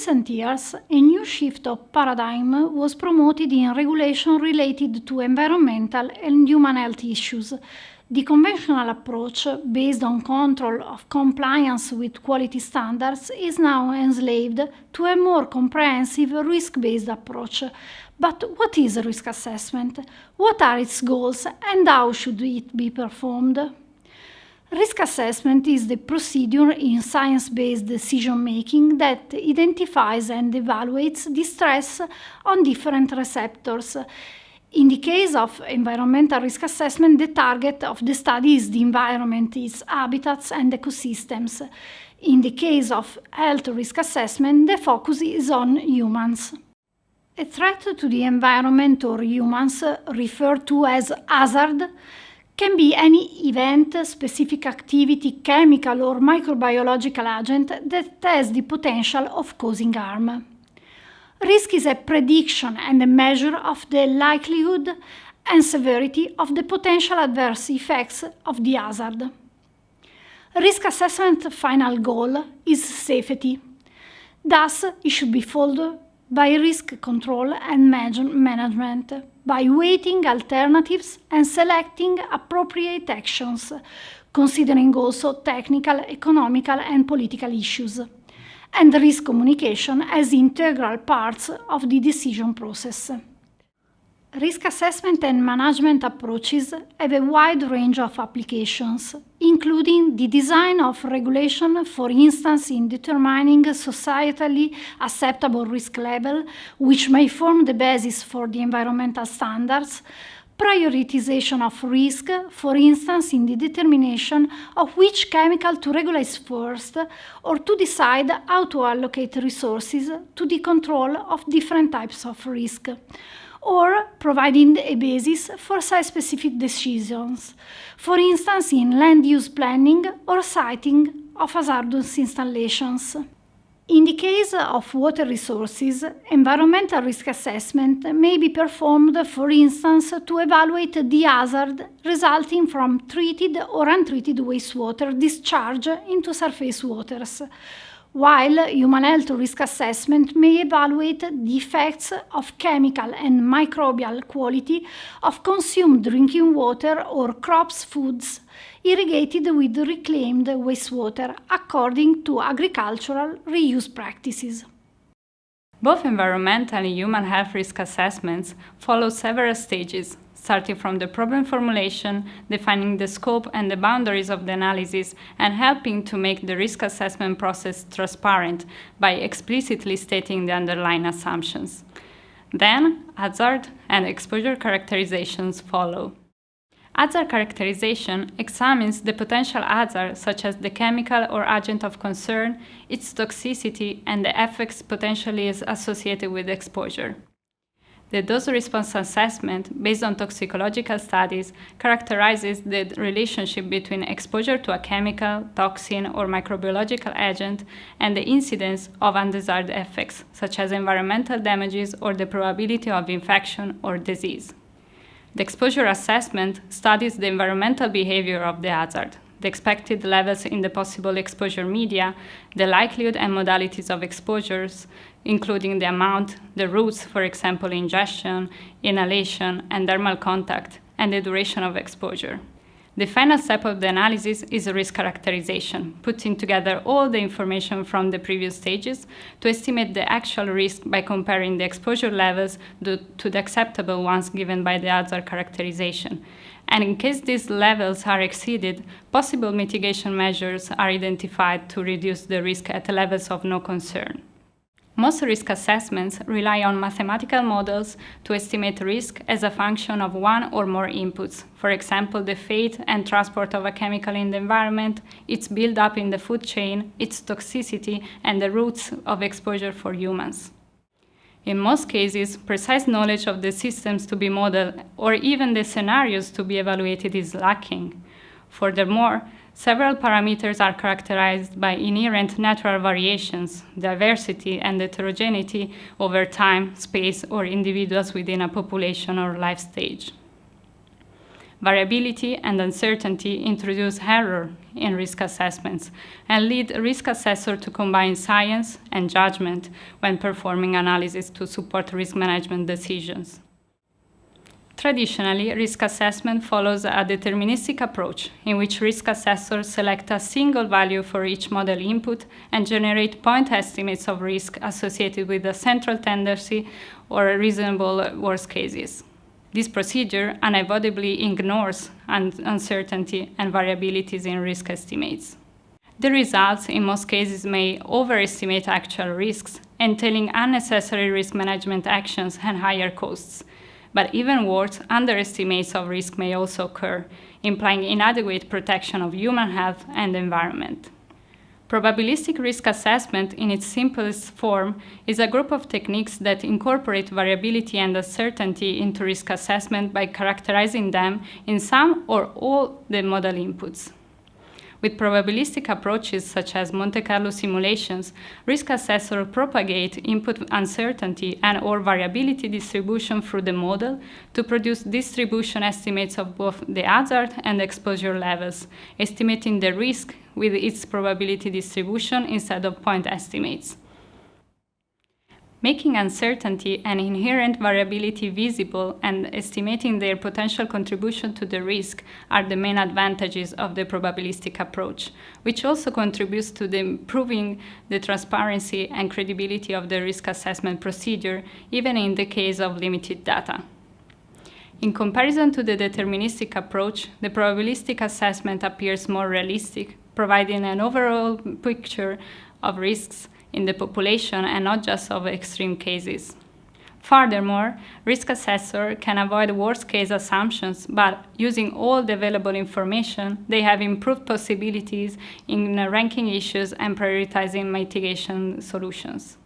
recent years, a new shift of paradigm was promoted in regulation related to environmental and human health issues. The conventional approach, based on control of compliance with quality standards, is now enslaved to a more comprehensive risk-based approach. But what is risk assessment? What are its goals and how should it be performed? Risk assessment is the procedure in science-based decision-making that identifies and evaluates the stress on different receptors. In the case of environmental risk assessment, the target of the study is the environment, its habitats and ecosystems. In the case of health risk assessment, the focus is on humans. A threat to the environment or humans, referred to as hazard, can be any event, specific activity, chemical or microbiological agent that has the potential of causing harm. Risk is a prediction and a measure of the likelihood and severity of the potential adverse effects of the hazard. Risk assessment final goal is safety. Thus, it should be followed by risk control and management, by weighting alternatives and selecting appropriate actions, considering also technical, economical and political issues, and risk communication as integral parts of the decision process. Risk assessment and management approaches have a wide range of applications, including the design of regulation, for instance, in determining societally acceptable risk level, which may form the basis for the environmental standards, prioritization of risk, for instance, in the determination of which chemical to regulate first, or to decide how to allocate resources to the control of different types of risk, or providing a basis for site-specific decisions, for instance, in land use planning or siting of hazardous installations. In the case of water resources, environmental risk assessment may be performed, for instance, to evaluate the hazard resulting from treated or untreated wastewater discharge into surface waters, while human health risk assessment may evaluate the effects of chemical and microbial quality of consumed drinking water or crops foods irrigated with reclaimed wastewater according to agricultural reuse practices. Both environmental and human health risk assessments follow several stages, starting from the problem formulation, defining the scope and the boundaries of the analysis, and helping to make the risk assessment process transparent by explicitly stating the underlying assumptions. Then, hazard and exposure characterizations follow. Hazard characterization examines the potential hazard, such as the chemical or agent of concern, its toxicity, and the effects potentially associated with exposure. The dose-response assessment, based on toxicological studies, characterizes the relationship between exposure to a chemical, toxin, or microbiological agent and the incidence of undesired effects, such as environmental damages or the probability of infection or disease. The exposure assessment studies the environmental behavior of the hazard, the expected levels in the possible exposure media, the likelihood and modalities of exposures, including the amount, the routes, for example, ingestion, inhalation, and dermal contact, and the duration of exposure. The final step of the analysis is risk characterization, putting together all the information from the previous stages to estimate the actual risk by comparing the exposure levels to the acceptable ones given by the hazard characterization. And in case these levels are exceeded, possible mitigation measures are identified to reduce the risk at levels of no concern. Most risk assessments rely on mathematical models to estimate risk as a function of one or more inputs, for example, the fate and transport of a chemical in the environment, its build-up in the food chain, its toxicity, and the routes of exposure for humans. In most cases, precise knowledge of the systems to be modeled or even the scenarios to be evaluated is lacking. Furthermore, several parameters are characterized by inherent natural variations, diversity, and heterogeneity over time, space, or individuals within a population or life stage. Variability and uncertainty introduce error in risk assessments and lead risk assessors to combine science and judgment when performing analysis to support risk management decisions. Traditionally, risk assessment follows a deterministic approach in which risk assessors select a single value for each model input and generate point estimates of risk associated with a central tendency or reasonable worst cases. This procedure unavoidably ignores uncertainty and variabilities in risk estimates. The results, in most cases, may overestimate actual risks, entailing unnecessary risk management actions and higher costs. But even worse, underestimates of risk may also occur, implying inadequate protection of human health and environment. Probabilistic risk assessment, in its simplest form, is a group of techniques that incorporate variability and uncertainty into risk assessment by characterizing them in some or all the model inputs. With probabilistic approaches such as Monte Carlo simulations, risk assessors propagate input uncertainty and/or variability distribution through the model to produce distribution estimates of both the hazard and exposure levels, estimating the risk with its probability distribution instead of point estimates. Making uncertainty and inherent variability visible and estimating their potential contribution to the risk are the main advantages of the probabilistic approach, which also contributes to improving the transparency and credibility of the risk assessment procedure, even in the case of limited data. In comparison to the deterministic approach, the probabilistic assessment appears more realistic, providing an overall picture of risks in the population and not just of extreme cases. Furthermore, risk assessors can avoid worst-case assumptions, but using all the available information, they have improved possibilities in ranking issues and prioritizing mitigation solutions.